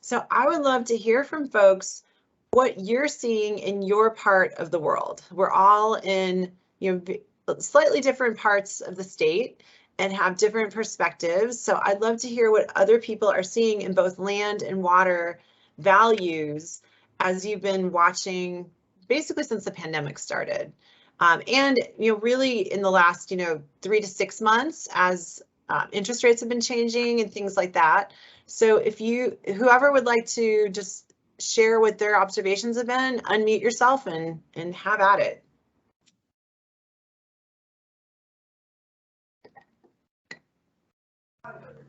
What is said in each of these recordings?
So I would love to hear from folks what you're seeing in your part of the world. We're all in, slightly different parts of the state and have different perspectives. So I'd love to hear what other people are seeing in both land and water values as you've been watching basically since the pandemic started. And really in the last 3 to 6 months as interest rates have been changing and things like that. So if whoever would like to just share what their observations have been, unmute yourself and have at it.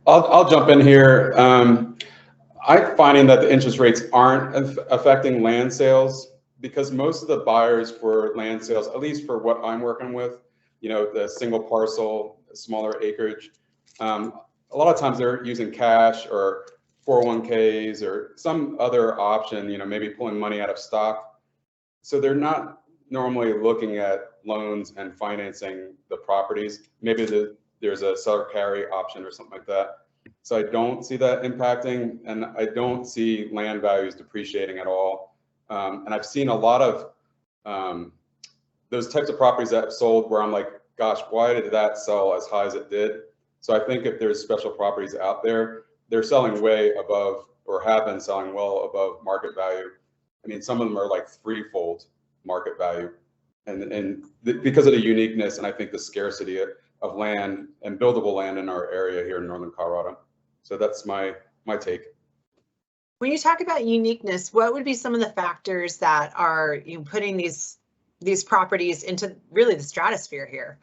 I'll jump in here. I'm finding that the interest rates aren't affecting land sales because most of the buyers for land sales, at least for what I'm working with, the single parcel, smaller acreage, a lot of times they're using cash or 401ks or some other option, maybe pulling money out of stock. So they're not normally looking at loans and financing the properties. Maybe there's a seller carry option or something like that. So I don't see that impacting, and I don't see land values depreciating at all. And I've seen a lot of those types of properties that have sold where I'm like, gosh, why did that sell as high as it did? So I think if there's special properties out there, they're selling way above or have been selling well above market value. I mean, some of them are like threefold market value. And because of the uniqueness and I think the scarcity of land and buildable land in our area here in Northern Colorado. So that's my take. When you talk about uniqueness, what would be some of the factors that are putting these properties into really the stratosphere here?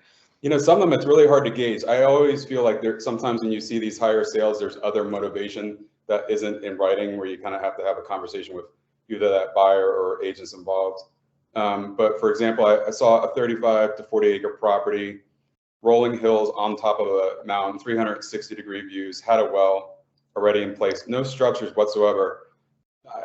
Some of them it's really hard to gauge. I always feel like sometimes when you see these higher sales, there's other motivation that isn't in writing where you kind of have to have a conversation with either that buyer or agents involved. But for example, I saw a 35 to 40 acre property, rolling hills on top of a mountain, 360-degree views, had a well already in place, no structures whatsoever.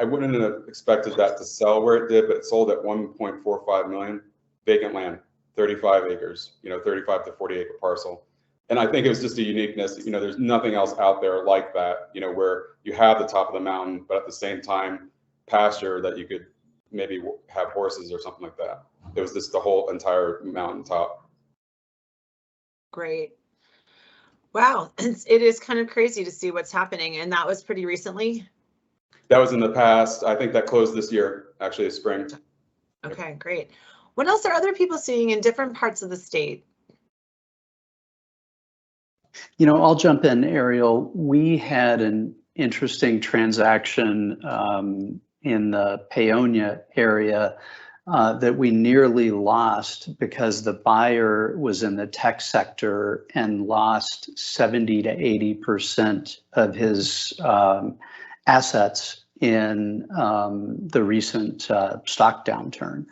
I wouldn't have expected that to sell where it did, but it sold at 1.45 million, vacant land, 35 acres, 35 to 40 acre parcel. And I think it was just a uniqueness, there's nothing else out there like that, where you have the top of the mountain, but at the same time, pasture that you could maybe have horses or something like that. It was just the whole entire mountaintop. Great. Wow, it is kind of crazy to see what's happening, and that was pretty recently? That was in the past. I think that closed this year, actually, this spring. Okay, great. What else are other people seeing in different parts of the state? I'll jump in, Ariel. We had an interesting transaction in the Paonia area that we nearly lost because the buyer was in the tech sector and lost 70 to 80% of his assets in the recent stock downturn.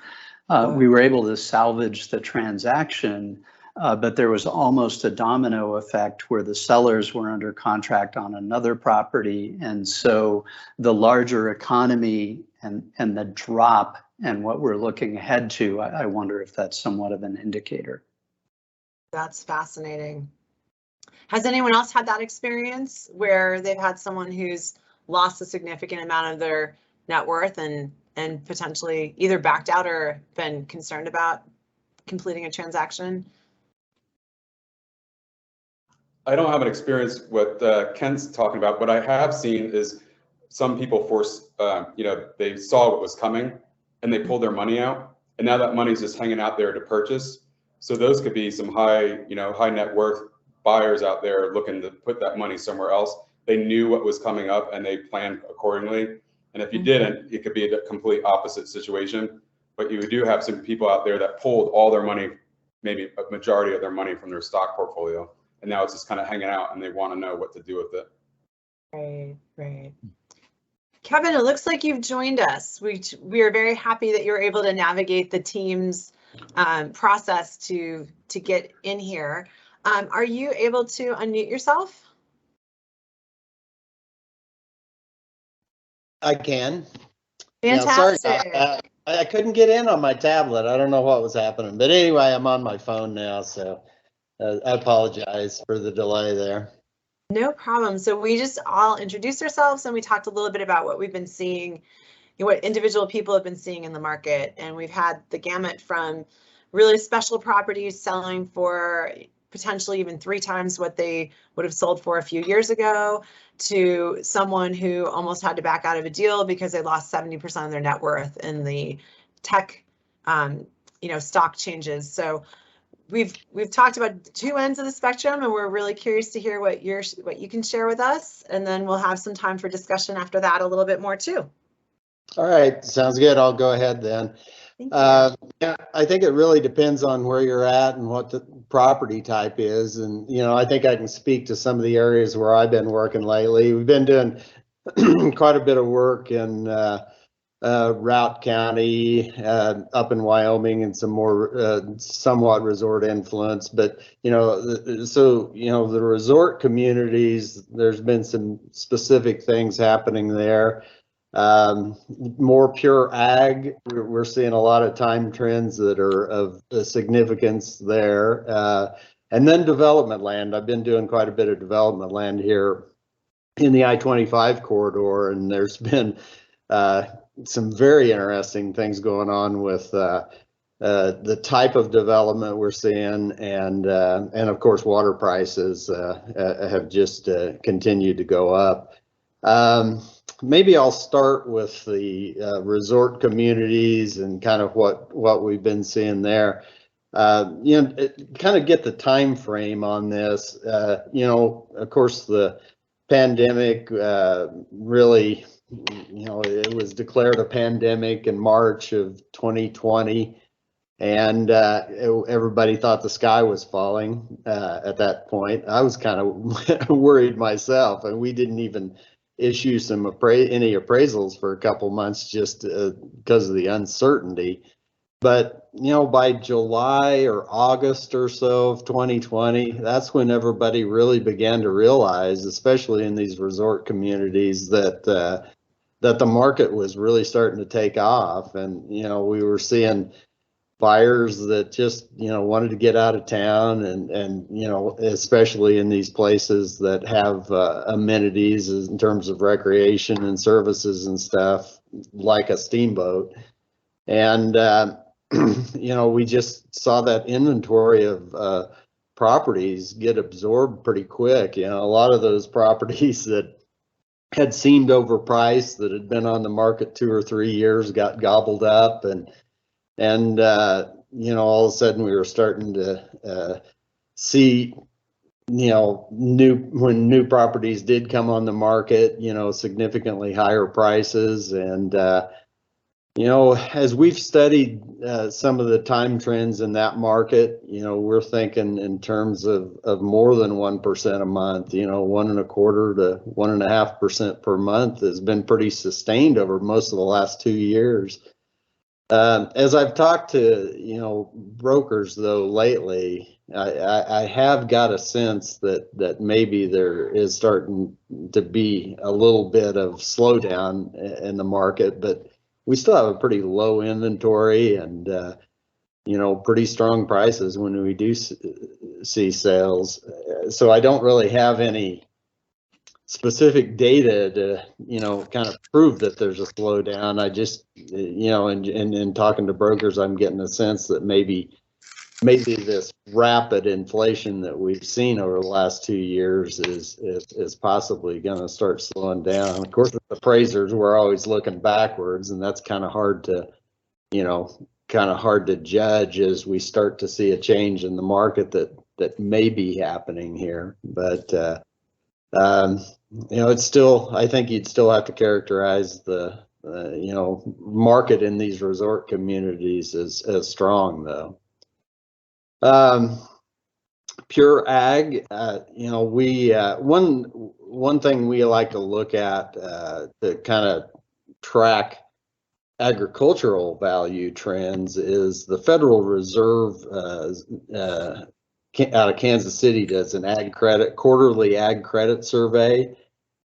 We were able to salvage the transaction, but there was almost a domino effect where the sellers were under contract on another property. And so the larger economy and the drop and what we're looking ahead to, I wonder if that's somewhat of an indicator. That's fascinating. Has anyone else had that experience where they've had someone who's lost a significant amount of their net worth and potentially either backed out or been concerned about completing a transaction? I don't have an experience what Ken's talking about. What I have seen is some people they saw what was coming and they pulled their money out, and now that money's just hanging out there to purchase. So those could be some high net worth buyers out there looking to put that money somewhere else. They knew what was coming up and they planned accordingly. And if you didn't, it could be a complete opposite situation. But you do have some people out there that pulled all their money, maybe a majority of their money from their stock portfolio. And now it's just kind of hanging out and they want to know what to do with it. Right. Kevin, it looks like you've joined us. We are very happy that you're able to navigate the team's process to get in here. Are you able to unmute yourself? I can. Fantastic. Yeah, sorry, I couldn't get in on my tablet. I don't know what was happening, but anyway, I'm on my phone now, so I apologize for the delay there. No problem. So we just all introduced ourselves and we talked a little bit about what we've been seeing, what individual people have been seeing in the market. And we've had the gamut from really special properties selling for potentially even 3 times what they would have sold for a few years ago, to someone who almost had to back out of a deal because they lost 70% of their net worth in the tech, stock changes. So we've talked about 2 ends of the spectrum, and we're really curious to hear what you can share with us, and then we'll have some time for discussion after that a little bit more too. All right, sounds good. I'll go ahead then. Thank you. Yeah, I think it really depends on where you're at and what the property type is. And, I think I can speak to some of the areas where I've been working lately. We've been doing quite a bit of work in Routt County, up in Wyoming, and some more somewhat resort influence. But, the resort communities, there's been some specific things happening there. More pure ag, we're seeing a lot of time trends that are of significance there. And then development land. I've been doing quite a bit of development land here in the I-25 corridor, and there's been some very interesting things going on with the type of development we're seeing, and of course water prices have just continued to go up. Maybe I'll start with the resort communities and kind of what we've been seeing there. Kind of get the time frame on this. Of course, the pandemic really, it was declared a pandemic in March of 2020, and everybody thought the sky was falling at that point. I was kind of worried myself, and we didn't even issue any appraisals for a couple months just because of the uncertainty. But by July or August or so of 2020, that's when everybody really began to realize, especially in these resort communities, that the market was really starting to take off. And we were seeing buyers that just wanted to get out of town, and especially in these places that have amenities in terms of recreation and services and stuff, like a steamboat. And we just saw that inventory of properties get absorbed pretty quick. A lot of those properties that had seemed overpriced, that had been on the market 2 or 3 years, got gobbled up, and all of a sudden we were starting to see, when new properties did come on the market, significantly higher prices. And, as we've studied some of the time trends in that market, we're thinking in terms of more than 1% a month. 1.25% to 1.5% per month has been pretty sustained over most of the last 2 years. As I've talked to, brokers though lately, I have got a sense that maybe there is starting to be a little bit of slowdown in the market, but we still have a pretty low inventory and, pretty strong prices when we do see sales. So I don't really have any specific data to, kind of prove that there's a slowdown. I just, in talking to brokers, I'm getting a sense that maybe this rapid inflation that we've seen over the last 2 years is possibly going to start slowing down. Of course, with appraisers, we're always looking backwards, and that's kind of hard to judge as we start to see a change in the market that may be happening here. But it's still, I think you'd still have to characterize the market in these resort communities as strong though. Pure ag, we one thing we like to look at to kind of track agricultural value trends is the Federal Reserve out of Kansas City does an quarterly ag credit survey,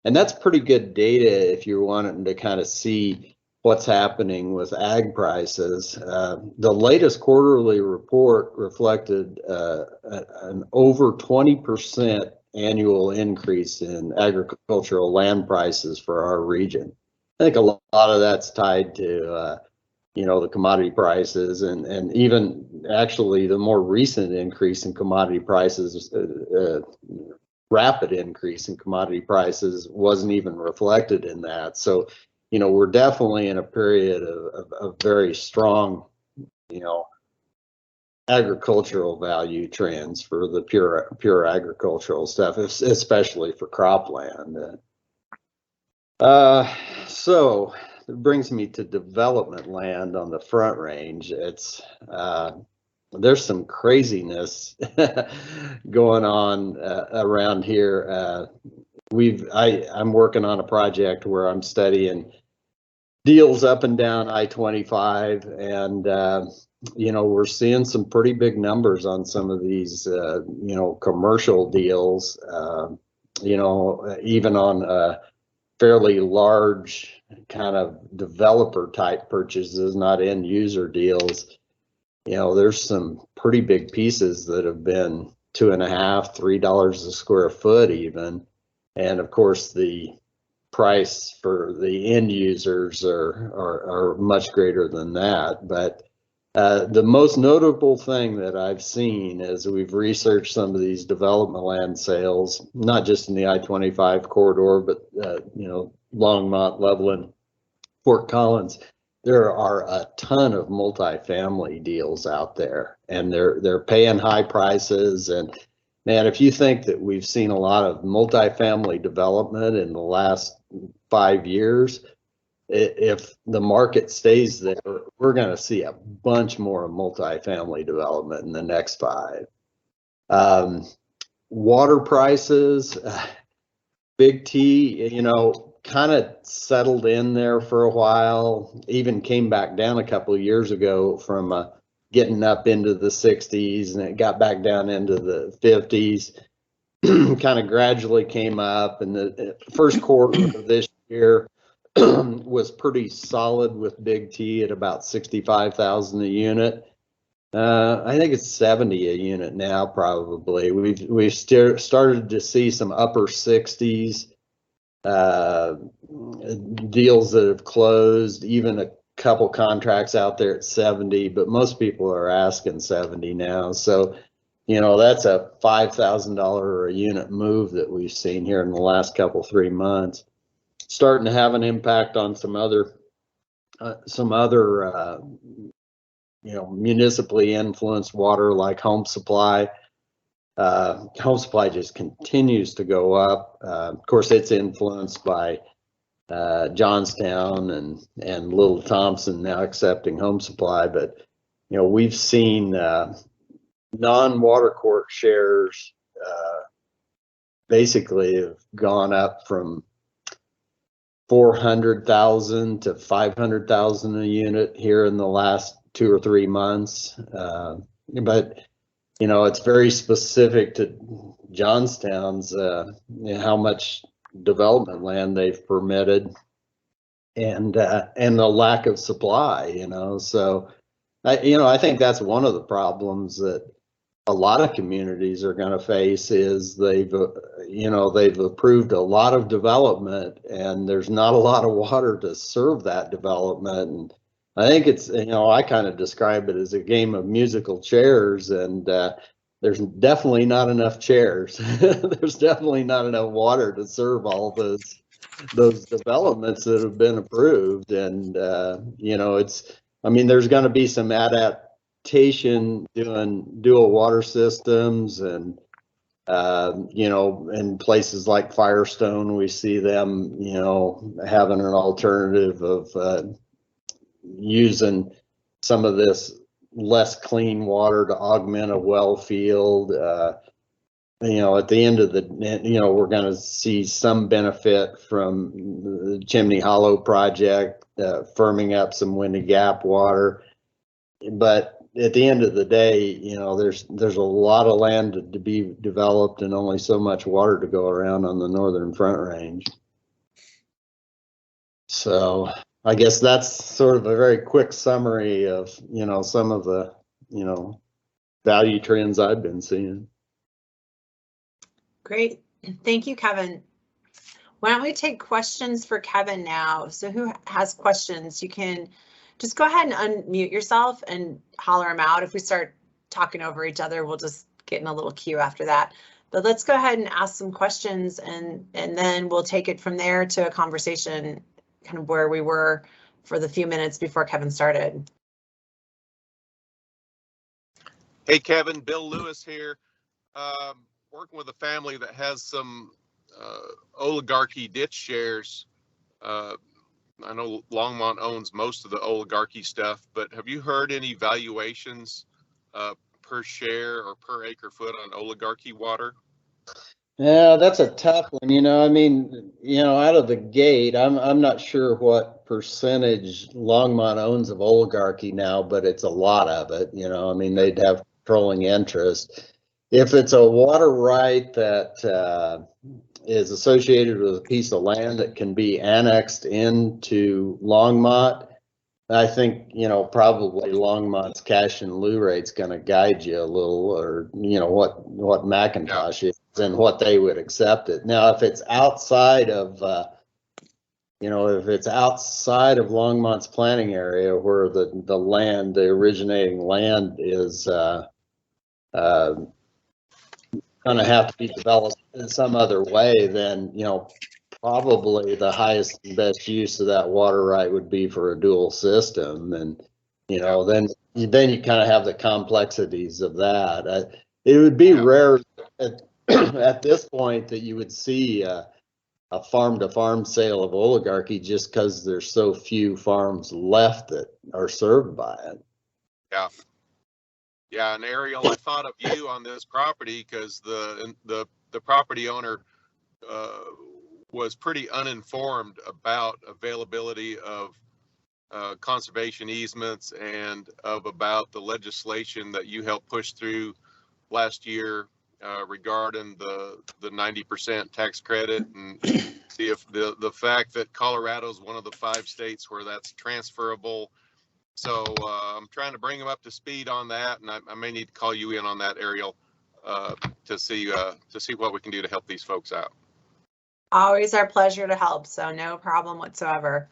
and that's pretty good data if you're wanting to kind of see what's happening with ag prices. The latest quarterly report reflected an over 20% annual increase in agricultural land prices for our region. I think a lot of that's tied to the commodity prices, and even actually the more recent increase in commodity prices, rapid increase in commodity prices wasn't even reflected in that. So, we're definitely in a period of very strong, agricultural value trends for the pure agricultural stuff, especially for cropland. So it brings me to development land on the Front Range. It's there's some craziness going on around here. I'm working on a project where I'm studying deals up and down I-25, and we're seeing some pretty big numbers on some of these commercial deals. Even on fairly large kind of developer type purchases, not end user deals. There's some pretty big pieces that have been $2.50, $3 a square foot even. And of course the price for the end users are much greater than that. But the most notable thing that I've seen as we've researched some of these development land sales, not just in the I-25 corridor, but Longmont, Loveland, Fort Collins, there are a ton of multifamily deals out there, and they're paying high prices. And man, if you think that we've seen a lot of multifamily development in the last 5 years, if the market stays there, we're going to see a bunch more multifamily development in the next 5. Water prices, Big T, kind of settled in there for a while, even came back down a couple of years ago from getting up into the 60s, and it got back down into the 50s, kind of gradually came up. And the first quarter of this year was pretty solid with Big T at about 65,000 a unit. I think it's 70 a unit now, probably. We've started to see some upper 60s. Deals that have closed, even a couple contracts out there at 70, but most people are asking 70 now. So, that's a $5,000 a unit move that we've seen here in the last 3 months. Starting to have an impact on some other municipally influenced water, like Home Supply. Home Supply just continues to go up. Of course, it's influenced by Johnstown and Little Thompson now accepting Home Supply, but we've seen non-water court shares basically have gone up from 400,000 to 500,000 a unit here in the last 2 or 3 months. But it's very specific to Johnstown's how much development land they've permitted, and the lack of supply. So I think that's one of the problems that a lot of communities are going to face is they've approved a lot of development, and there's not a lot of water to serve that development. And I think it's, I kind of describe it as a game of musical chairs, and there's definitely not enough chairs. There's definitely not enough water to serve all those developments that have been approved. And there's going to be some adaptation doing dual water systems, and in places like Firestone, we see them having an alternative of using some of this less clean water to augment a well field. At the end of the, we're going to see some benefit from the Chimney Hollow project, firming up some Windy Gap water. But at the end of the day, there's a lot of land to be developed and only so much water to go around on the Northern Front Range. So I guess that's sort of a very quick summary of, some of the, value trends I've been seeing. Great. Thank you, Kevin. Why don't we take questions for Kevin now? So who has questions? You can just go ahead and unmute yourself and holler them out. If we start talking over each other, we'll just get in a little queue after that. But let's go ahead and ask some questions, and then we'll take it from there to a conversation kind of where we were for the few minutes before Kevin started. Hey, Kevin, Bill Lewis here. Working with a family that has some oligarchy ditch shares. I know Longmont owns most of the oligarchy stuff, but have you heard any valuations per share or per acre foot on oligarchy water? Yeah, that's a tough one. I mean, out of the gate, I'm not sure what percentage Longmont owns of oligarchy now, but it's a lot of it. I mean, they'd have controlling interest. If it's a water right that is associated with a piece of land that can be annexed into Longmont, I think, probably Longmont's cash and lieu rate's going to guide you a little, or, what McIntosh is and what they would accept it. Now, if it's outside of, Longmont's planning area where the land, the originating land is going to have to be developed in some other way, then, probably the highest and best use of that water right would be for a dual system. And, then you kind of have the complexities of that. It would be rare at this point that you would see a farm to farm sale of oligarchy, just because there's so few farms left that are served by it. Yeah. Yeah, and Ariel, I thought of you on this property because the property owner was pretty uninformed about availability of conservation easements and about the legislation that you helped push through last year regarding the 90% tax credit, and see if the fact that Colorado is one of the 5 states where that's transferable. So I'm trying to bring them up to speed on that, and I may need to call you in on that, Ariel, to see what we can do to help these folks out. Always our pleasure to help, so no problem whatsoever.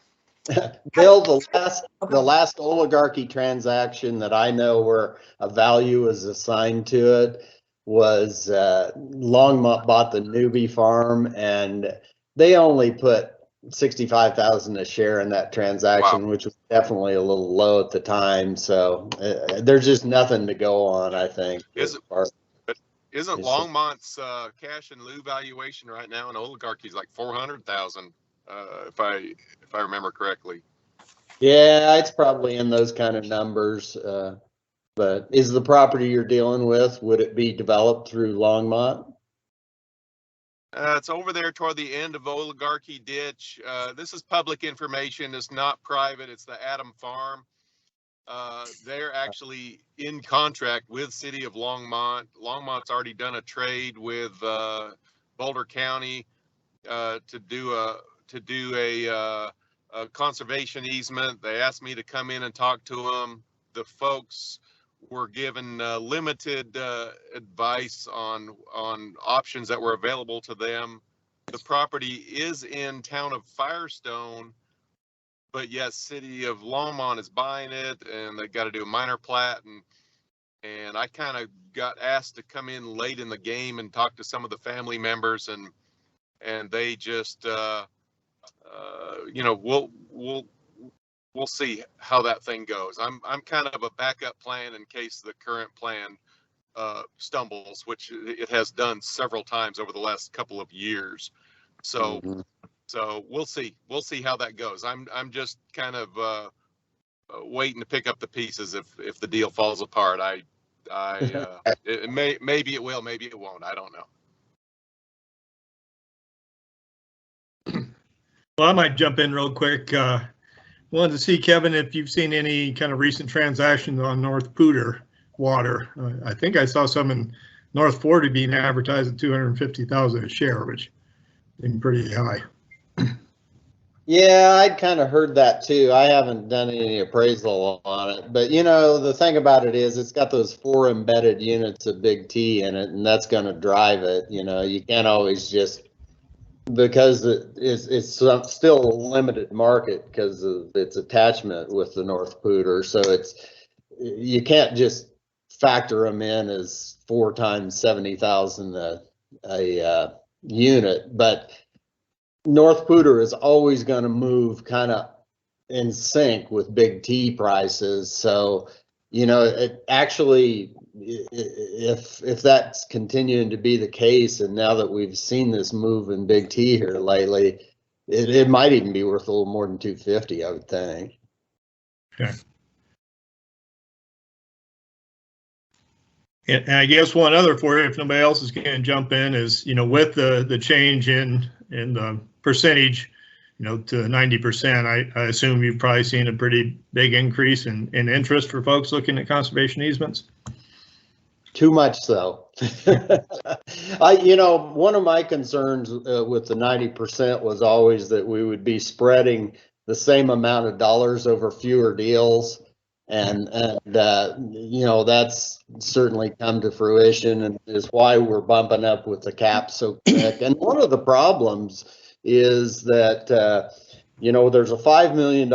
Bill, the last oligarchy transaction that I know where a value is assigned to it was Longmont bought the Newbie farm, and they only put $65,000 a share in that transaction. Wow. Which was definitely a little low at the time. So there's just nothing to go on, I think. Isn't Longmont's cash and lieu valuation right now in oligarchy is like 400,000, if I remember correctly? Yeah, it's probably in those kind of numbers. But is the property you're dealing with, would it be developed through Longmont? It's over there toward the end of Oligarchy Ditch. This is public information. It's not private. It's the Adam Farm. They're actually in contract with City of Longmont. Longmont's already done a trade with Boulder County to do a conservation easement. They asked me to come in and talk to them. The folks were given limited advice on options that were available to them. The property is in town of Firestone, but yes, City of Longmont is buying it, and they got to do a minor plat, and I kind of got asked to come in late in the game and talk to some of the family members, and they just we'll see how that thing goes. I'm kind of a backup plan in case the current plan stumbles, which it has done several times over the last couple of years. So so we'll see how that goes. I'm just kind of waiting to pick up the pieces if the deal falls apart. Maybe it will, maybe it won't. I don't know. Well, I might jump in real quick. Wanted to see, Kevin, if you've seen any kind of recent transactions on North Pooter water. I think I saw some in North Florida being advertised at $250,000 a share, which seemed pretty high. Yeah, I'd kind of heard that too. I haven't done any appraisal on it, but you know, the thing about it is it's got those 4 embedded units of Big T in it, and that's going to drive it. You know, you can't always just, because it's still a limited market because of its attachment with the North Pooter. So you can't just factor them in as 4 times 70,000 a unit, but North Pooter is always going to move kind of in sync with Big T prices. So, you know, it actually, if that's continuing to be the case, and now that we've seen this move in Big T here lately, it might even be worth a little more than 250, I would think. Okay. And I guess one other for you, if nobody else is going to jump in, is, you know, with the change in the percentage, you know, to 90%, I assume you've probably seen a pretty big increase in interest for folks looking at conservation easements. Too much so. You know, one of my concerns with the 90% was always that we would be spreading the same amount of dollars over fewer deals. And you know, that's certainly come to fruition, and is why we're bumping up with the cap so quick. And one of the problems is that, you know, there's a $5 million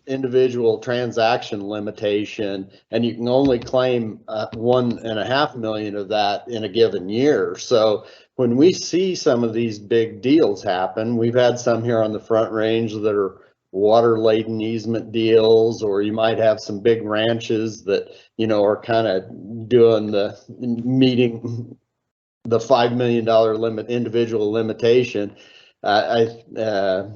individual transaction limitation, and you can only claim $1.5 million of that in a given year. So when we see some of these big deals happen, we've had some here on the Front Range that are water laden easement deals, or you might have some big ranches that, you know, are kind of doing meeting the $5 million individual limitation. You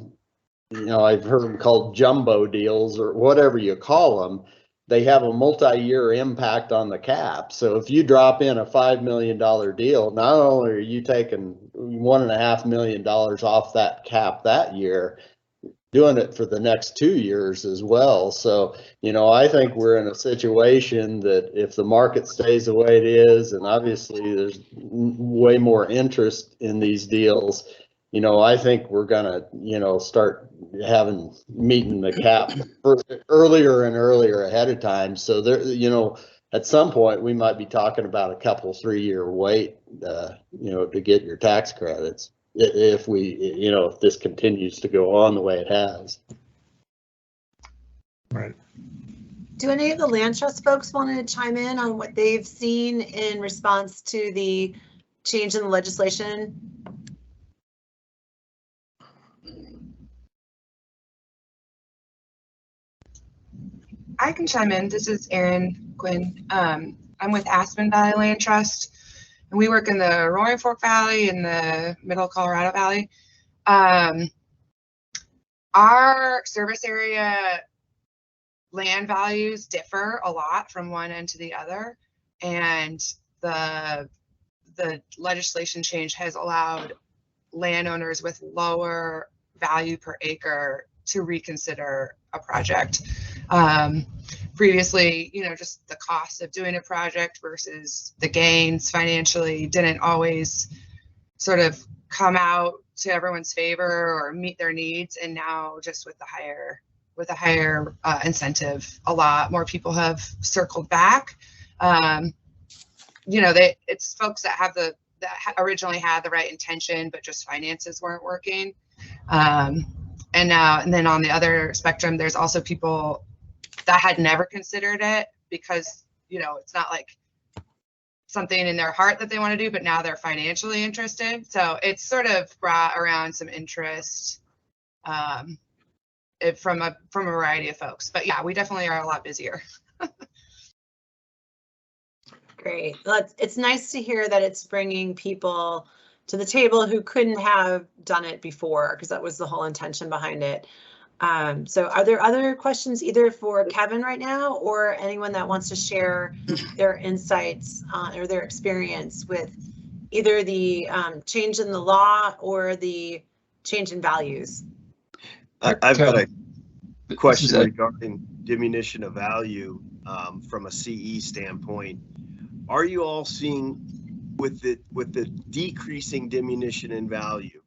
know, I've heard them called jumbo deals or whatever you call them. They have a multi-year impact on the cap. So if you drop in a $5 million deal, not only are you taking $1.5 million off that cap that year, doing it for the next 2 years as well. So, you know, I think we're in a situation that if the market stays the way it is, and obviously there's way more interest in these deals, you know, I think we're gonna, you know, start meeting the cap earlier and earlier ahead of time. So there, you know, at some point we might be talking about a couple 3-year wait, you know, to get your tax credits, if we, you know, if this continues to go on the way it has. Right. Do any of the land trust folks want to chime in on what they've seen in response to the change in the legislation? I can chime in. This is Erin Quinn. I'm with Aspen Valley Land Trust, and we work in the Roaring Fork Valley and the Middle Colorado Valley. Our service area land values differ a lot from one end to the other, and the legislation change has allowed landowners with lower value per acre to reconsider a project. Previously, you know, just the cost of doing a project versus the gains financially didn't always sort of come out to everyone's favor or meet their needs. And now just with the higher incentive, a lot more people have circled back. You know, it's folks that originally had the right intention, but just finances weren't working. And then on the other spectrum, there's also people that had never considered it because, you know, it's not like something in their heart that they want to do, but now they're financially interested. So it's sort of brought around some interest from a variety of folks. But yeah, we definitely are a lot busier. Great. Well, it's nice to hear that it's bringing people to the table who couldn't have done it before, because that was the whole intention behind it. So are there other questions either for Kevin right now or anyone that wants to share their insights or their experience with either the change in the law or the change in values? I've got a question regarding diminution of value from a CE standpoint. Are you all seeing with the decreasing diminution in value,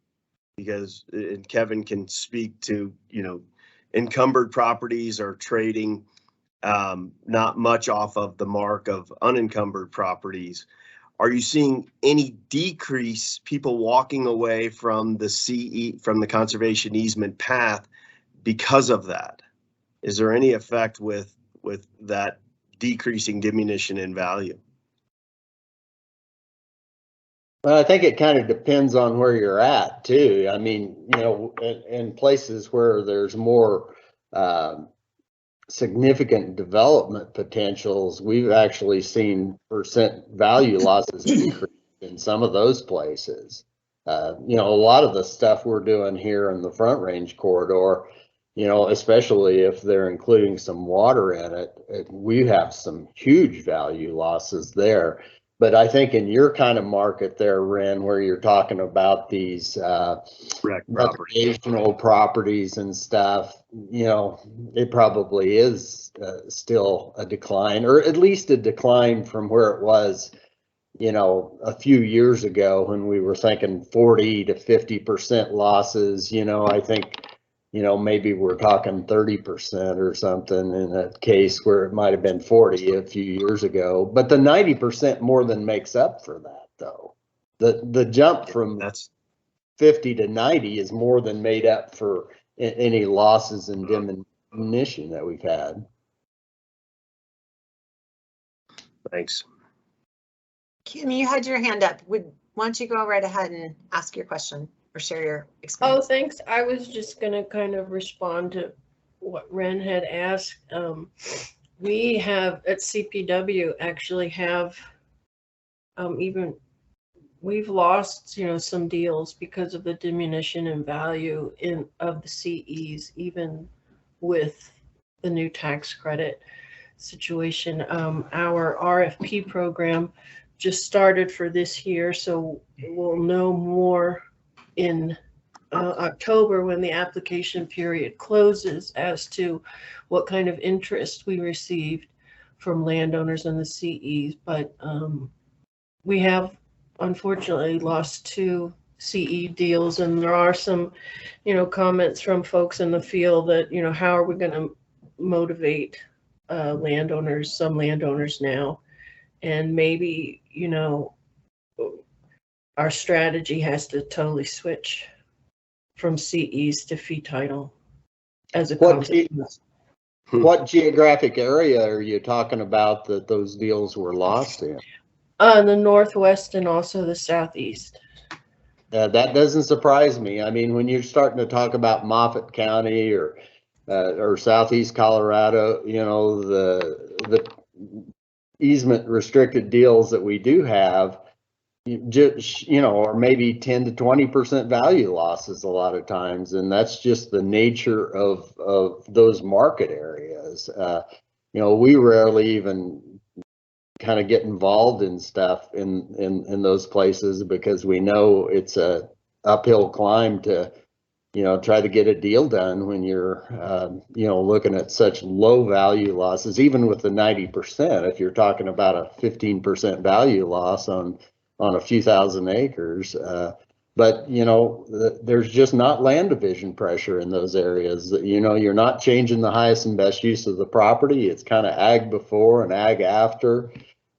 Because, and Kevin can speak to, you know, encumbered properties are trading not much off of the mark of unencumbered properties. Are you seeing any decrease, people walking away from the from the conservation easement path because of that? Is there any effect with that decreasing diminution in value? Well, I think it kind of depends on where you're at too. I mean, you know, in places where there's more significant development potentials, we've actually seen percent value losses increase in some of those places. You know, a lot of the stuff we're doing here in the Front Range corridor, you know, especially if they're including some water in it, we have some huge value losses there. But I think in your kind of market there, Ren, where you're talking about these recreational properties and stuff, you know, it probably is still a decline, or at least a decline from where it was, you know, a few years ago when we were thinking 40 to 50% losses. You know, I think, you know, maybe we're talking 30% or something in a case where it might have been 40 a few years ago. But the 90% more than makes up for that, though. The jump from 50 to 90 is more than made up for any losses and diminution that we've had. Thanks. Kim, you had your hand up. Why don't you go right ahead and ask your question or share your experience? Oh, thanks. I was just going to kind of respond to what Ren had asked. We have at CPW actually have we've lost, you know, some deals because of the diminution in value of the CEs, even with the new tax credit situation. Our RFP program just started for this year, so we'll know more in October when the application period closes as to what kind of interest we received from landowners in the CEs. But we have unfortunately lost 2 CE deals, and there are some, you know, comments from folks in the field that, you know, how are we going to motivate some landowners now? And maybe, you know, our strategy has to totally switch from CEs to fee title as a consequence. What geographic area are you talking about that those deals were lost in? The Northwest and also the Southeast. That doesn't surprise me. I mean, when you're starting to talk about Moffat County or Southeast Colorado, you know, the easement restricted deals that we do have, just, you know, or maybe 10 to 20% value losses a lot of times, and that's just the nature of those market areas. You know, we rarely even kind of get involved in stuff in those places because we know it's a uphill climb to, you know, try to get a deal done when you're, you know, looking at such low value losses. Even with the 90%, if you're talking about a 15% value loss on a few thousand acres, but, you know, there's just not land division pressure in those areas. You know, you're not changing the highest and best use of the property. It's kind of ag before and ag after.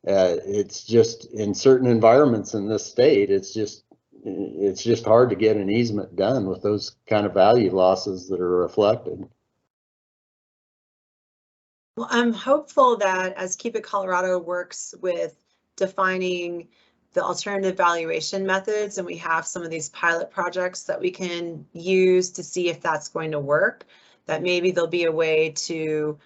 It's just in certain environments in this state, it's just hard to get an easement done with those kind of value losses that are reflected. Well, I'm hopeful that as Keep It Colorado works with defining the alternative valuation methods, and we have some of these pilot projects that we can use to see if that's going to work, that maybe there'll be a way to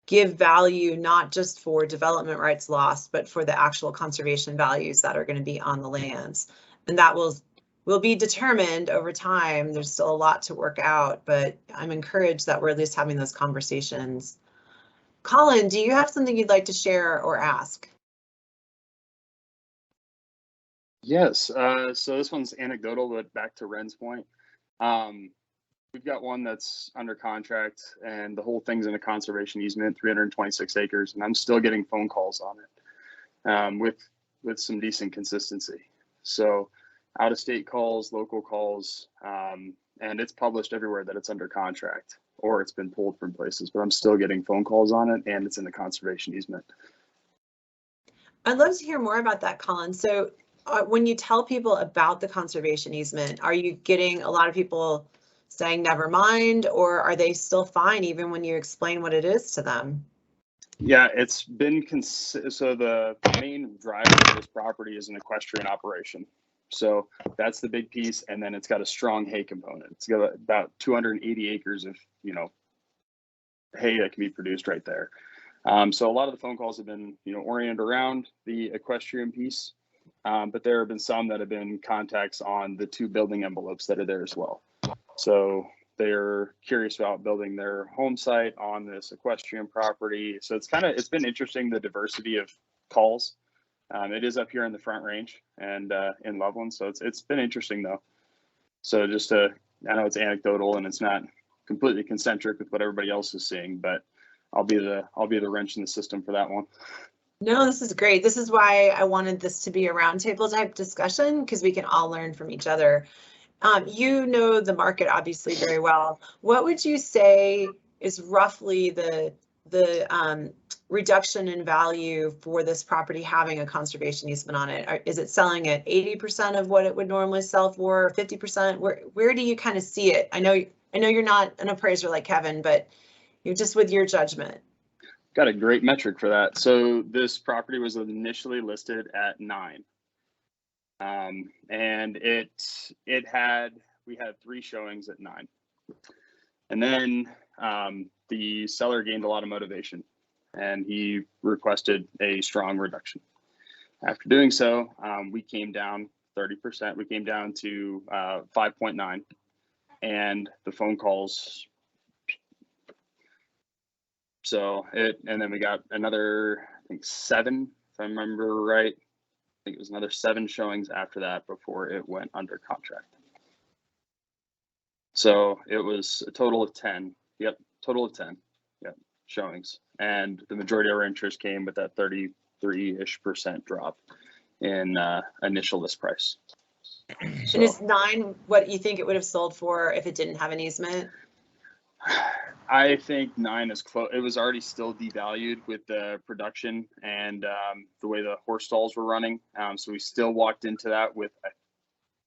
give value not just for development rights lost, but for the actual conservation values that are going to be on the lands. And that will be determined over time. There's still a lot to work out, but I'm encouraged that we're at least having those conversations. Colin, do you have something you'd like to share or ask? Yes, so this one's anecdotal, but back to Ren's point. We've got one that's under contract and the whole thing's in a conservation easement, 326 acres, and I'm still getting phone calls on it with some decent consistency. So out-of-state calls, local calls, and it's published everywhere that it's under contract or it's been pulled from places, but I'm still getting phone calls on it, and it's in the conservation easement. I'd love to hear more about that, Colin. So when you tell people about the conservation easement, are you getting a lot of people saying never mind, or are they still fine even when you explain what it is to them? Yeah, it's been so the main driver of this property is an equestrian operation. So that's the big piece, and then it's got a strong hay component. It's got about 280 acres of, you know, hay that can be produced right there. So a lot of the phone calls have been, you know, oriented around the equestrian piece, but there have been some that have been contacts on the 2 building envelopes that are there as well. So they're curious about building their home site on this equestrian property. So it's been interesting, the diversity of calls. It is up here in the Front Range and in Loveland, so it's been interesting though. So just I know it's anecdotal and it's not completely concentric with what everybody else is seeing, but I'll be the wrench in the system for that one. No, this is great. This is why I wanted this to be a roundtable type discussion, because we can all learn from each other. You know the market obviously very well. What would you say is roughly the reduction in value for this property having a conservation easement on it? Is it selling at 80% of what it would normally sell for, 50%? Where do you kind of see it? I know you're not an appraiser like Kevin, but you're just with your judgment. Got a great metric for that. So this property was initially listed at 9. And we had 3 showings at 9. And then the seller gained a lot of motivation and he requested a strong reduction. After doing so, we came down 30%. We came down to 5.9, and the phone calls. So and then we got another, I think 7, if I remember right. I think it was another 7 showings after that before it went under contract. So it was a total of 10. Yep, total of 10. Yep, showings. And the majority of our interest came with that 33-ish% drop in initial list price. So, and is 9 what you think it would have sold for if it didn't have an easement? I think 9 is close. It was already still devalued with the production and the way the horse stalls were running. So we still walked into that with,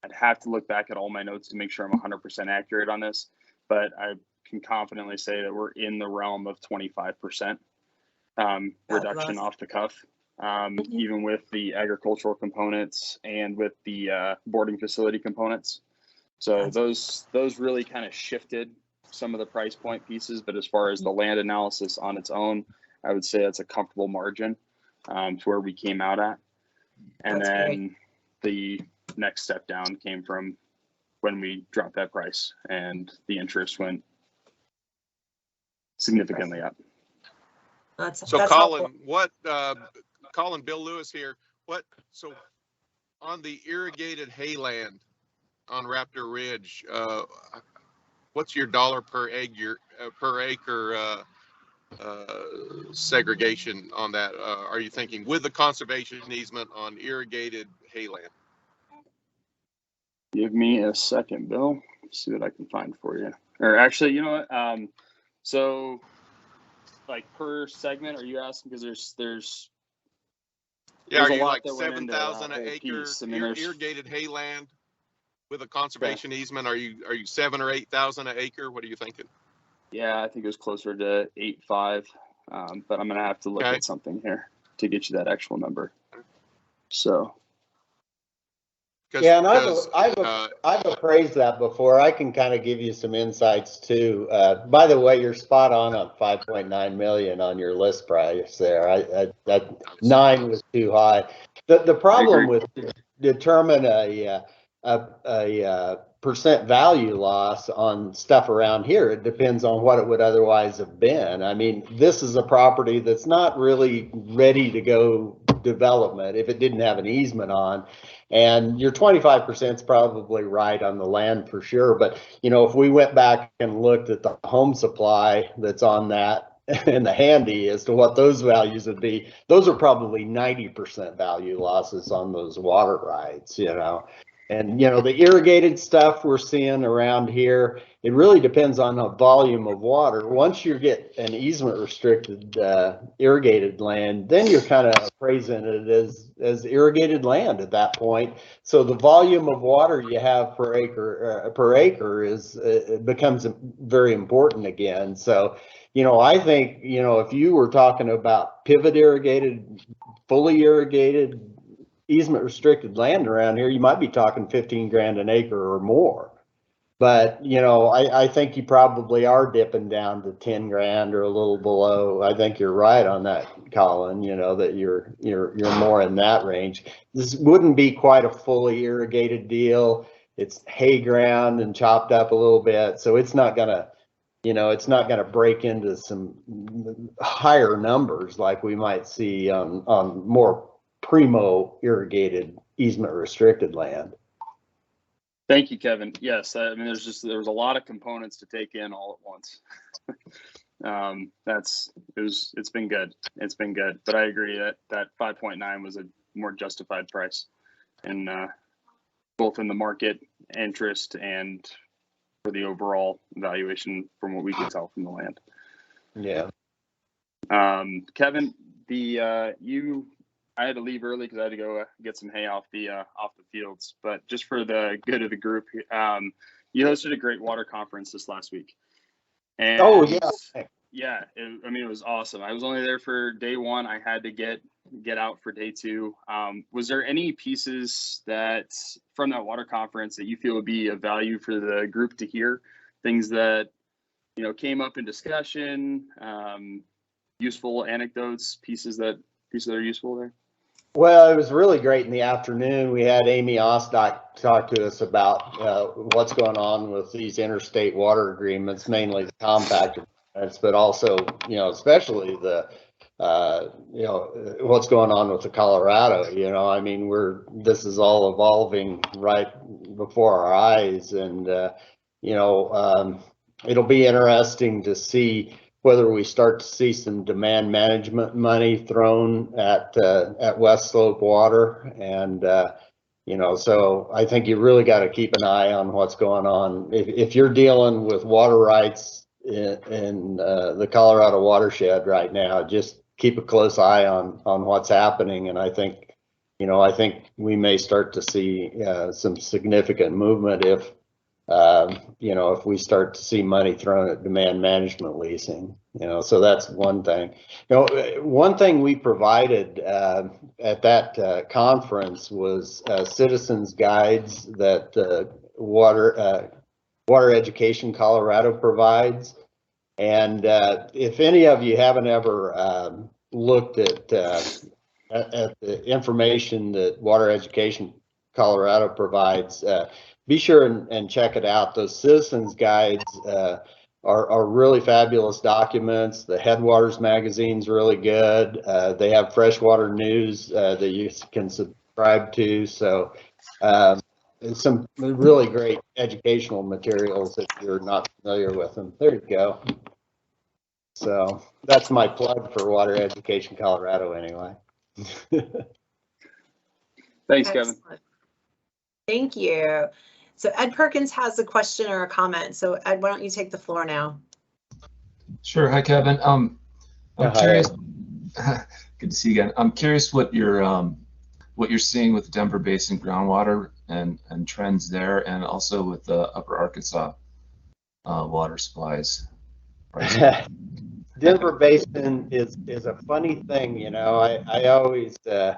I'd have to look back at all my notes to make sure I'm 100% accurate on this, but I can confidently say that we're in the realm of 25% reduction off the cuff, even with the agricultural components and with the boarding facility components. So those really kind of shifted some of the price point pieces, but as far as the land analysis on its own, I would say that's a comfortable margin to where we came out at. And that's then great. The next step down came from when we dropped that price and the interest went significantly up. That's Colin, helpful. what Colin, Bill Lewis here. So on the irrigated hayland on Raptor Ridge, what's your dollar per acre segregation on that? Are you thinking with the conservation easement on irrigated hayland? Give me a second, Bill. Let's see what I can find for you. Or actually, you know what? So like per segment, are you asking? Because there's are you a lot like that went into 7,000 that an whole acre piece. I mean, irrigated hayland with a conservation easement? Are you 7,000 or 8,000 an acre? What are you thinking? Yeah, I think it was closer to 8.5, but I'm gonna have to look at something here to get you that actual number. So. Yeah, and I've appraised that before. I can kind of give you some insights too. By the way, you're spot on 5.9 million on your list price there. That 9 was too high. The problem with determine a percent value loss on stuff around here, it depends on what it would otherwise have been. I mean, this is a property that's not really ready to go development if it didn't have an easement on. And your 25% is probably right on the land for sure. But, you know, if we went back and looked at the home supply that's on that and the handy as to what those values would be, those are probably 90% value losses on those water rights, you know. And, you know, the irrigated stuff we're seeing around here, it really depends on the volume of water. Once you get an easement restricted irrigated land, then you're kind of appraising it as irrigated land at that point. So the volume of water you have per acre is it becomes very important again. So, you know, I think, you know, if you were talking about pivot irrigated, fully irrigated, easement restricted land around here, you might be talking 15 grand an acre or more. But, you know, I think you probably are dipping down to 10 grand or a little below. I think you're right on that, Colin, you know, that you're more in that range. This wouldn't be quite a fully irrigated deal. It's hay ground and chopped up a little bit. So it's not gonna, you know, it's not gonna break into some higher numbers like we might see on more primo irrigated easement restricted land. Thank you, Kevin. Yes, I mean, there was a lot of components to take in all at once. It's been good. It's been good, but I agree that 5.9 was a more justified price, and both in the market interest and for the overall valuation from what we can tell from the land. Yeah. Kevin, I had to leave early because I had to go get some hay off the fields. But just for the good of the group, you hosted a great water conference this last week. And oh yeah, yeah. It was awesome. I was only there for day one. I had to get out for day two. Was there any pieces that from that water conference that you feel would be of value for the group to hear? Things that came up in discussion, useful anecdotes, pieces that are useful there? Well, it was really great in the afternoon. We had Amy Ostock talk to us about what's going on with these interstate water agreements, mainly the compact agreements, but also, especially the, what's going on with the Colorado. I mean, this is all evolving right before our eyes, and it'll be interesting to see whether we start to see some demand management money thrown at West Slope Water. And, so I think you really got to keep an eye on what's going on. If you're dealing with water rights in the Colorado watershed right now, just keep a close eye on what's happening. And I think we may start to see some significant movement if we start to see money thrown at demand management leasing, so that's one thing. One thing we provided at that conference was citizens guides that Water Education Colorado provides. And if any of you haven't ever looked at the information that Water Education Colorado provides, be sure and check it out. Those citizens guides are really fabulous documents. The Headwaters magazine's really good. They have freshwater news that you can subscribe to. So some really great educational materials if you're not familiar with them. There you go. So that's my plug for Water Education Colorado anyway. Thanks, Kevin. Excellent. Thank you. So Ed Perkins has a question or a comment. So Ed, why don't you take the floor now? Sure. Hi, Kevin. I'm curious. Hi. Good to see you again. I'm curious what you're seeing with the Denver Basin groundwater and trends there, and also with the Upper Arkansas water supplies. Denver Basin is a funny thing, I always I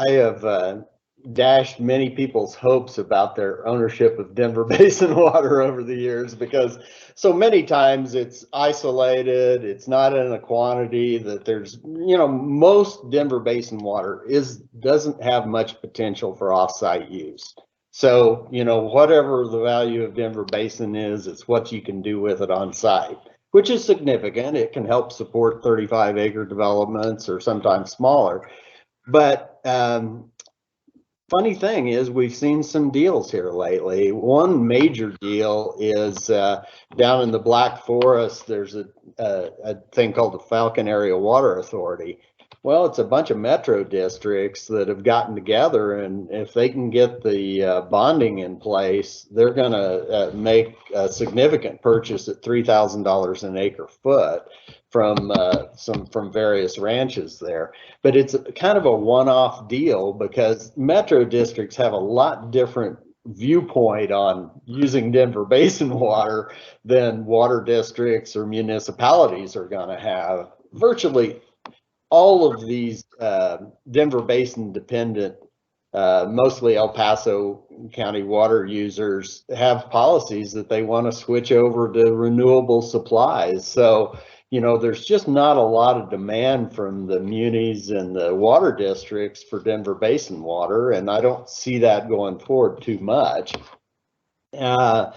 have dashed many people's hopes about their ownership of Denver Basin water over the years, because so many times it's isolated, it's not in a quantity that there's, most Denver Basin water doesn't have much potential for offsite use. So, whatever the value of Denver Basin is, it's what you can do with it on site, which is significant. It can help support 35-acre developments or sometimes smaller. But funny thing is, we've seen some deals here lately. One major deal is down in the Black Forest. There's a thing called the Falcon Area Water Authority, Well, it's a bunch of metro districts that have gotten together, and if they can get the bonding in place, they're going to make a significant purchase at $3,000 an acre foot from various ranches there. But it's kind of a one-off deal because metro districts have a lot different viewpoint on using Denver Basin water than water districts or municipalities are going to have. Virtually all of these Denver Basin dependent, mostly El Paso County water users have policies that they want to switch over to renewable supplies. So, you know, there's just not a lot of demand from the munis and the water districts for Denver Basin water, and I don't see that going forward too much. That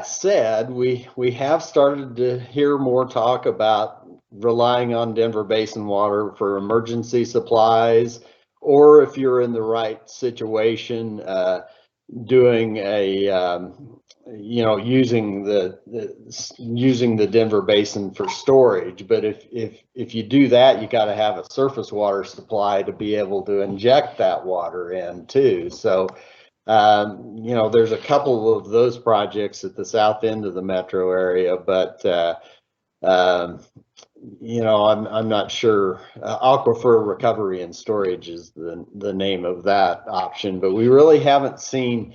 said, we have started to hear more talk about relying on Denver Basin water for emergency supplies, or if you're in the right situation, doing a using the Denver Basin for storage. But if you do that, you got to have a surface water supply to be able to inject that water in too. So you know, there's a couple of those projects at the south end of the metro area, but you know, I'm not sure. Aquifer recovery and storage is the name of that option, but we really haven't seen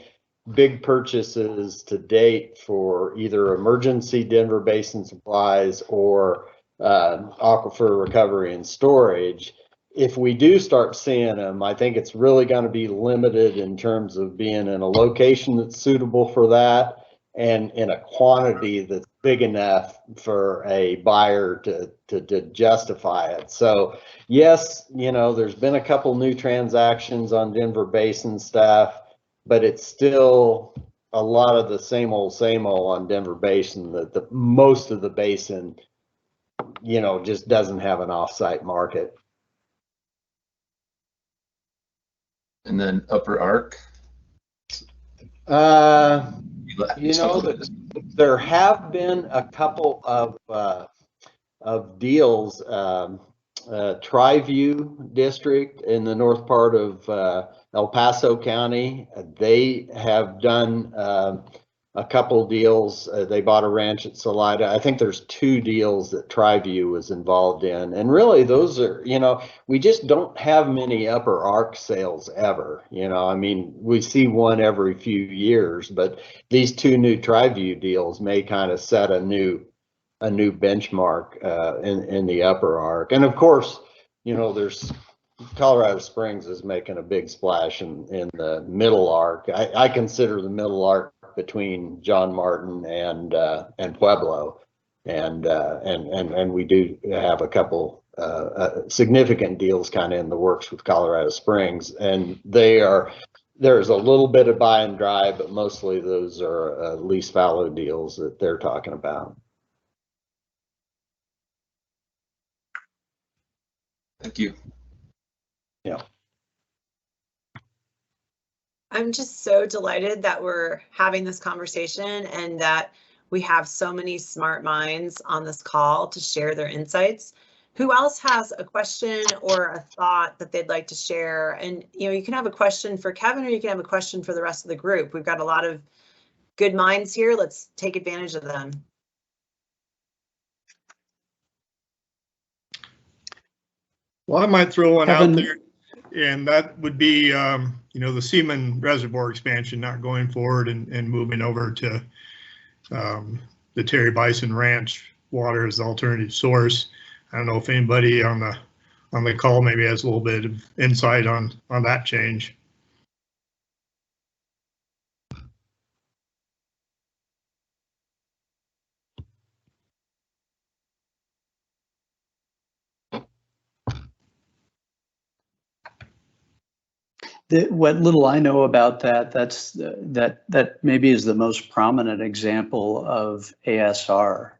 big purchases to date for either emergency Denver Basin supplies or aquifer recovery and storage. If we do start seeing them, I think it's really going to be limited in terms of being in a location that's suitable for that and in a quantity that's big enough for a buyer to justify it. So yes, you know, there's been a couple new transactions on Denver Basin stuff, but it's still a lot of the same old on Denver Basin, that the most of the basin, you know, just doesn't have an offsite market. And then Upper Ark. You know, there have been a couple of deals. Triview District in the north part of El Paso County, they have done a couple deals. They bought a ranch at Salida. I think there's 2 deals that Triview was involved in. And really those are, you know, we just don't have many Upper Ark sales ever. You know, I mean, we see one every few years, but these 2 new Triview deals may kind of set a new benchmark in the Upper Ark. And of course, you know, there's Colorado Springs is making a big splash in the Middle Ark. I consider the Middle Ark between John Martin and Pueblo, and we do have a couple significant deals kind of in the works with Colorado Springs, and there's a little bit of buy and dry, but mostly those are lease fallow deals that they're talking about. Thank you. Yeah. I'm just so delighted that we're having this conversation and that we have so many smart minds on this call to share their insights. Who else has a question or a thought that they'd like to share? And you know, you can have a question for Kevin or you can have a question for the rest of the group. We've got a lot of good minds here. Let's take advantage of them. Well, I might throw one Kevin, out there, and that would be, you know, the Seaman Reservoir expansion not going forward and moving over to the Terry Bison Ranch water as the alternative source. I don't know if anybody on the call maybe has a little bit of insight on that change. What little I know about that, that maybe is the most prominent example of ASR.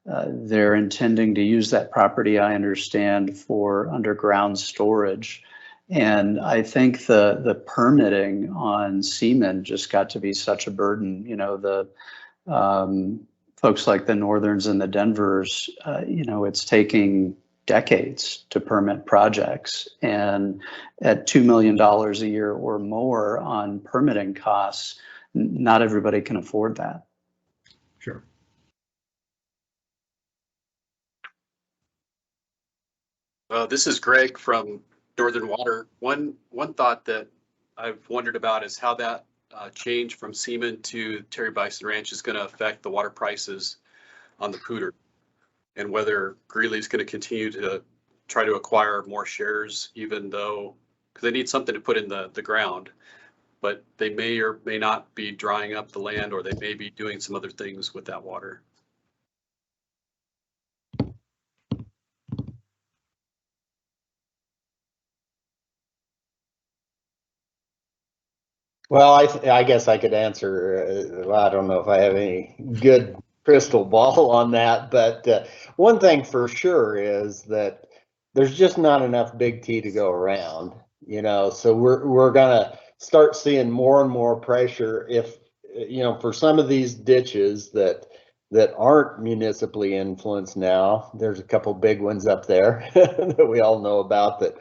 They're intending to use that property, I understand, for underground storage. And I think the permitting on Seaman just got to be such a burden. You know, the folks like the Northerns and the Denvers, you know, it's taking decades to permit projects. And at $2 million a year or more on permitting costs, not everybody can afford that. Sure. This is Greg from Northern Water. One thought that I've wondered about is how that change from Seaman to Terry Bison Ranch is going to affect the water prices on the Pooter, and whether Greeley's going to continue to try to acquire more shares, even though, because they need something to put in the ground, but they may or may not be drying up the land, or they may be doing some other things with that water. Well, I guess I could answer. I don't know if I have any good crystal ball on that, but one thing for sure is that there's just not enough big T to go around, you know. So we're gonna start seeing more and more pressure if, you know, for some of these ditches that aren't municipally influenced now. There's a couple big ones up there that we all know about that.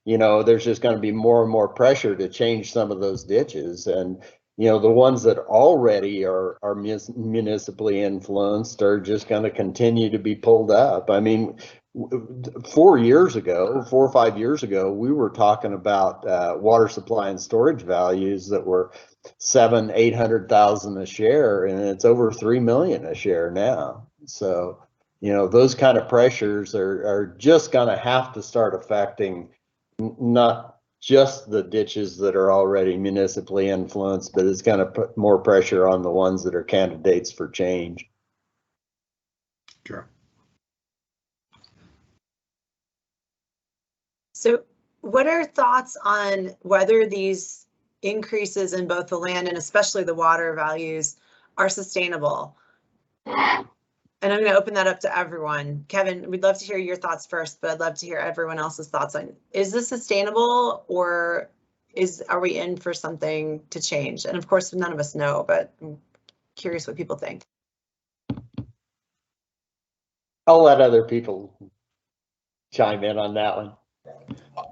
You know, there's just going to be more and more pressure to change some of those ditches. And, you know, the ones that already are municipally influenced are just going to continue to be pulled up. I mean, 4 years ago, 4 or 5 years ago, we were talking about water supply and storage values that were 700,000-800,000 a share, and it's over 3 million a share now. So, you know, those kind of pressures are just going to have to start affecting not just the ditches that are already municipally influenced, but it's going to put more pressure on the ones that are candidates for change. Sure. So what are thoughts on whether these increases in both the land and especially the water values are sustainable? And I'm going to open that up to everyone. Kevin, we'd love to hear your thoughts first, but I'd love to hear everyone else's thoughts on, is this sustainable, or are we in for something to change? And of course, none of us know, but I'm curious what people think. I'll let other people chime in on that one.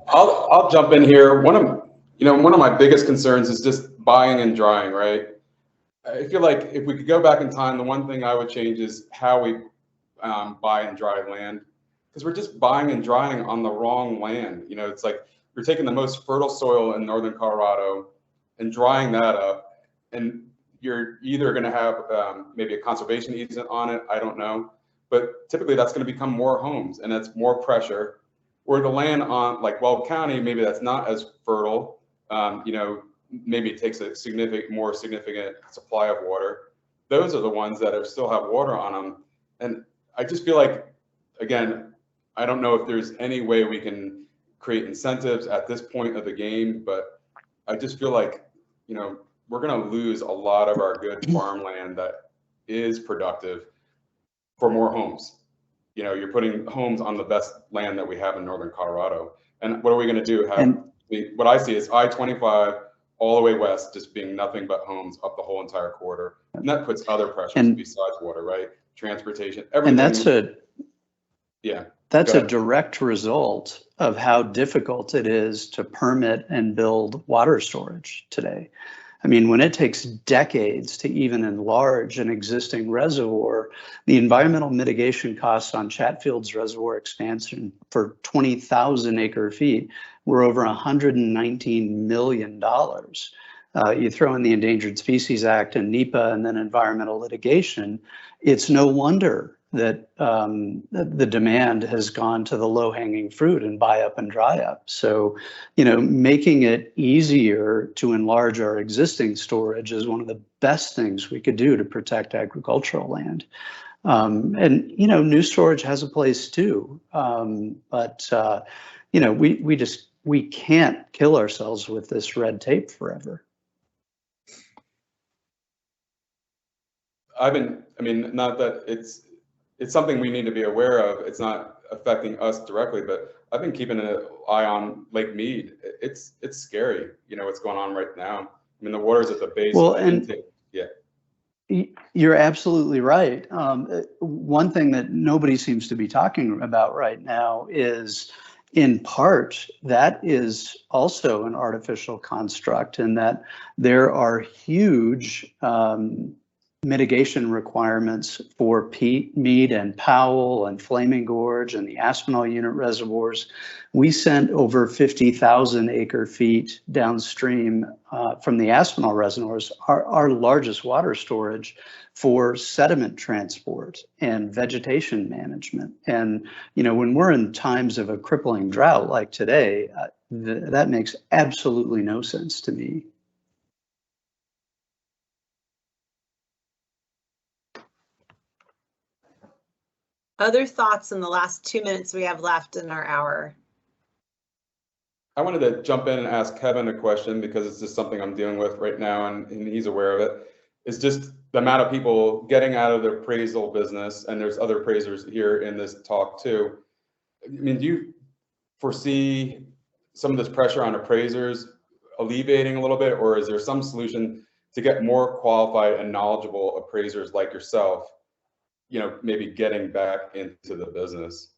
I'll jump in here. One of my biggest concerns is just buying and drying, right? I feel like if we could go back in time, the one thing I would change is how we buy and dry land, because we're just buying and drying on the wrong land. You know, it's like you're taking the most fertile soil in northern Colorado and drying that up, and you're either going to have maybe a conservation easement on it, I don't know, but typically that's going to become more homes, and that's more pressure. Where the land on like Weld County, maybe that's not as fertile, you know, maybe it takes a more significant supply of water. Those are the ones that still have water on them. And I just feel like, again, I don't know if there's any way we can create incentives at this point of the game, but I just feel like, you know, we're going to lose a lot of our good farmland that is productive for more homes. You know, you're putting homes on the best land that we have in northern Colorado. And what are we going to do? What I see is I-25 all the way west, just being nothing but homes up the whole entire corridor. And that puts other pressures besides water, right? Transportation, everything. And that's a direct result of how difficult it is to permit and build water storage today. I mean, when it takes decades to even enlarge an existing reservoir, the environmental mitigation costs on Chatfield's reservoir expansion for 20,000 acre feet were over $119 million. You throw in the Endangered Species Act and NEPA and then environmental litigation, it's no wonder that the demand has gone to the low-hanging fruit and buy up and dry up. So, you know, making it easier to enlarge our existing storage is one of the best things we could do to protect agricultural land. And, you know, new storage has a place too. But you know, we can't kill ourselves with this red tape forever. I mean, not that it's something we need to be aware of. It's not affecting us directly, but I've been keeping an eye on Lake Mead. It's scary, you know, what's going on right now. I mean, the water's at the base. Well, of the intake. Yeah. You're absolutely right. One thing that nobody seems to be talking about right now is, in part, that is also an artificial construct, in that there are huge mitigation requirements for Peat, Mead, and Powell, and Flaming Gorge, and the Aspinall Unit reservoirs. We sent over 50,000 acre feet downstream from the Aspinall reservoirs, our largest water storage, for sediment transport and vegetation management. And, you know, when we're in times of a crippling drought like today, that makes absolutely no sense to me. Other thoughts in the last 2 minutes we have left in our hour? I wanted to jump in and ask Kevin a question, because it's just something I'm dealing with right now, and he's aware of it. It's just the amount of people getting out of the appraisal business, and there's other appraisers here in this talk too. I mean, do you foresee some of this pressure on appraisers alleviating a little bit, or is there some solution to get more qualified and knowledgeable appraisers like yourself, you know, maybe getting back into the business?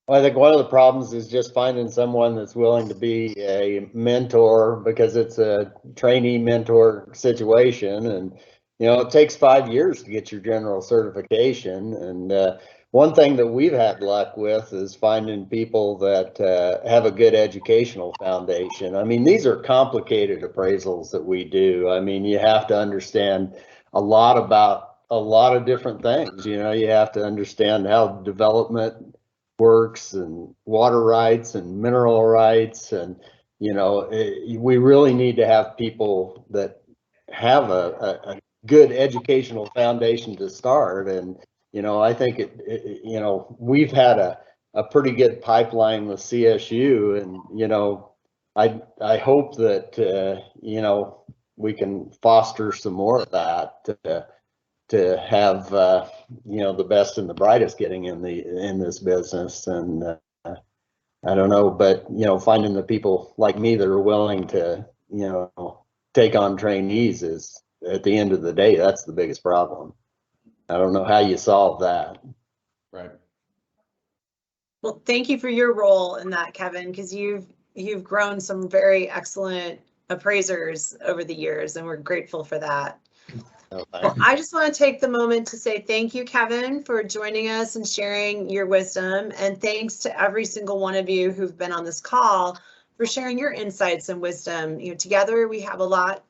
Well, I think one of the problems is just finding someone that's willing to be a mentor, because it's a trainee mentor situation. And, you know, it takes 5 years to get your general certification. And one thing that we've had luck with is finding people that have a good educational foundation. I mean, these are complicated appraisals that we do. I mean, you have to understand a lot about a lot of different things. You know, you have to understand how development works, and water rights and mineral rights. And, you know, we really need to have people that have a good educational foundation to start. And, you know, I think you know, we've had a pretty good pipeline with CSU, and, you know, I hope that, you know, we can foster some more of that to have, you know, the best and the brightest getting in this business. And I don't know, but, you know, finding the people like me that are willing to, you know, take on trainees is, at the end of the day, that's the biggest problem. I don't know how you solve that. Right. Well, thank you for your role in that, Kevin, because you've grown some very excellent appraisers over the years, and we're grateful for that. Well, I just want to take the moment to say thank you, Kevin, for joining us and sharing your wisdom. And thanks to every single one of you who've been on this call for sharing your insights and wisdom. You know, together we have a lot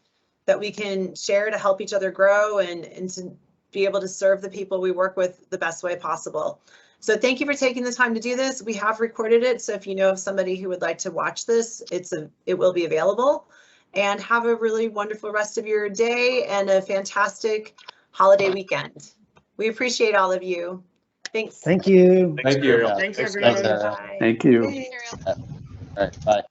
that we can share to help each other grow and to be able to serve the people we work with the best way possible. So thank you for taking the time to do this. We have recorded it, so if you know of somebody who would like to watch this, it will be available. And have a really wonderful rest of your day and a fantastic holiday weekend. We appreciate all of you. Thanks. Thank you. Thank you. Yeah. Thanks, Thanks, everyone. Ariel. Bye. Thank you. Thanks. All right, bye.